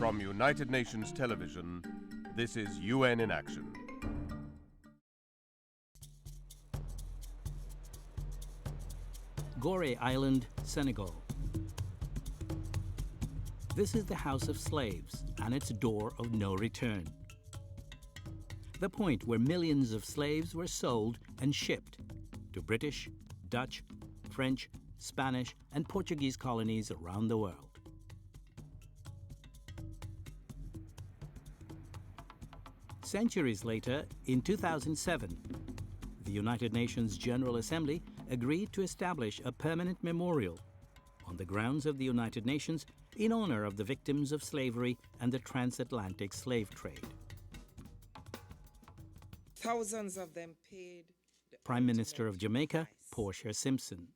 From United Nations Television, this is UN in Action. Gorée Island, Senegal. This is the house of slaves and its door of no return. The point where millions of slaves were sold and shipped to British, Dutch, French, Spanish, and Portuguese colonies around the world. Centuries later, in 2007, the United Nations General Assembly agreed to establish a permanent memorial on the grounds of the United Nations in honor of the victims of slavery and the transatlantic slave trade. Thousands of them paid the Prime Minister of ultimate Jamaica, price. Portia Simpson.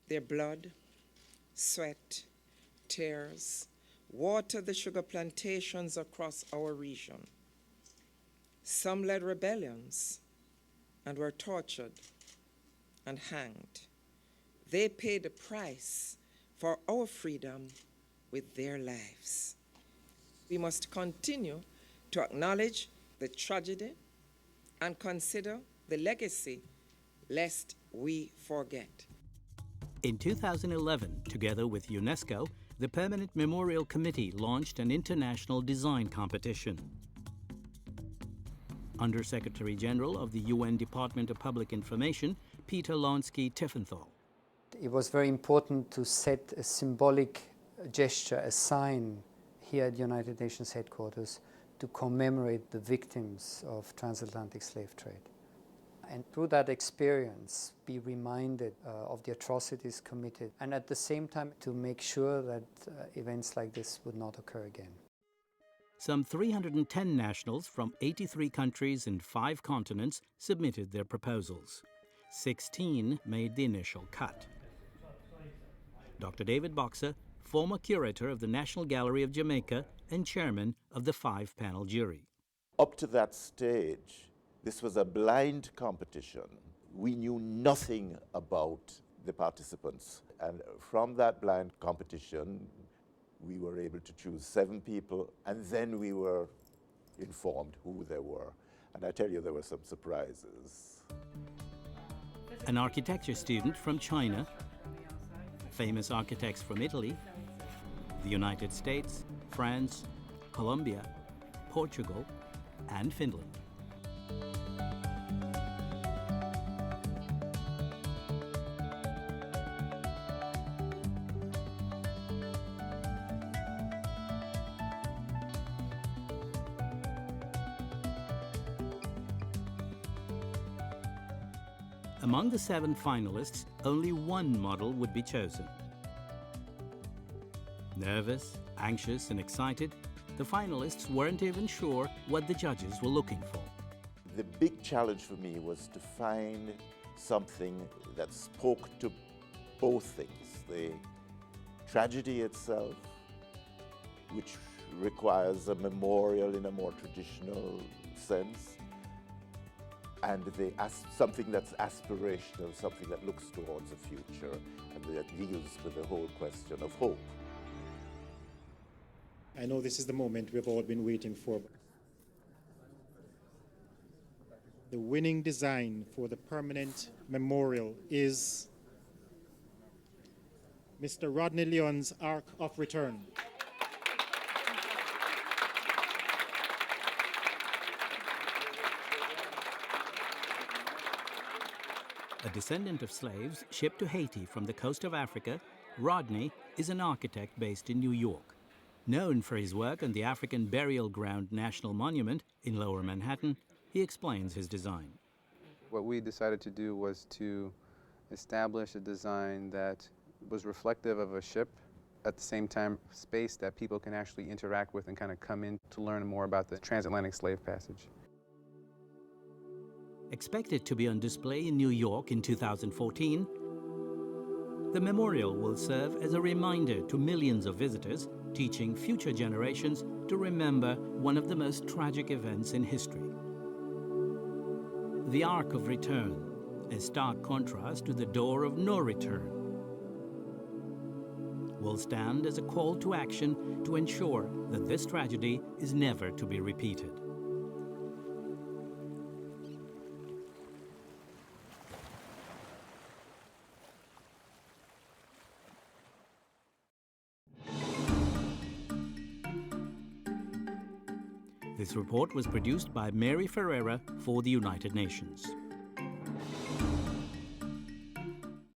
Their blood, sweat, tears watered the sugar plantations across our region. Some led rebellions and were tortured and hanged. They paid the price for our freedom with their lives. We must continue to acknowledge the tragedy and consider the legacy, lest we forget. In 2011, together with UNESCO, the Permanent Memorial Committee launched an international design competition. Under-Secretary-General of the UN Department of Public Information, Peter Lonsky-Tiffenthal. It was very important to set a symbolic gesture, a sign here at the United Nations headquarters to commemorate the victims of transatlantic slave trade. And through that experience, be reminded of the atrocities committed, and at the same time to make sure that events like this would not occur again. Some 310 nationals from 83 countries and 5 continents submitted their proposals. 16 made the initial cut. Dr. David Boxer, former curator of the National Gallery of Jamaica and chairman of the 5-panel jury. Up to that stage, this was a blind competition. We knew nothing about the participants. And from that blind competition, we were able to choose 7 people, and then we were informed who they were. And I tell you, there were some surprises. An architecture student from China, famous architects from Italy, the United States, France, Colombia, Portugal, and Finland. Among the 7 finalists, only 1 model would be chosen. Nervous, anxious, and excited, the finalists weren't even sure what the judges were looking for. The big challenge for me was to find something that spoke to both things. The tragedy itself, which requires a memorial in a more traditional sense, and something that's aspirational, something that looks towards the future, and that deals with the whole question of hope. I know this is the moment we've all been waiting for. The winning design for the permanent memorial is Mr. Rodney Leon's Arc of Return. A descendant of slaves shipped to Haiti from the coast of Africa, Rodney is an architect based in New York. Known for his work on the African Burial Ground National Monument in Lower Manhattan, he explains his design. What we decided to do was to establish a design that was reflective of a ship, at the same time space that people can actually interact with and kind of come in to learn more about the transatlantic slave passage. Expected to be on display in New York in 2014, the memorial will serve as a reminder to millions of visitors, teaching future generations to remember one of the most tragic events in history. The Arc of Return, a stark contrast to the door of no return. will stand as a call to action to ensure that this tragedy is never to be repeated. This report was produced by Mary Ferreira for the United Nations.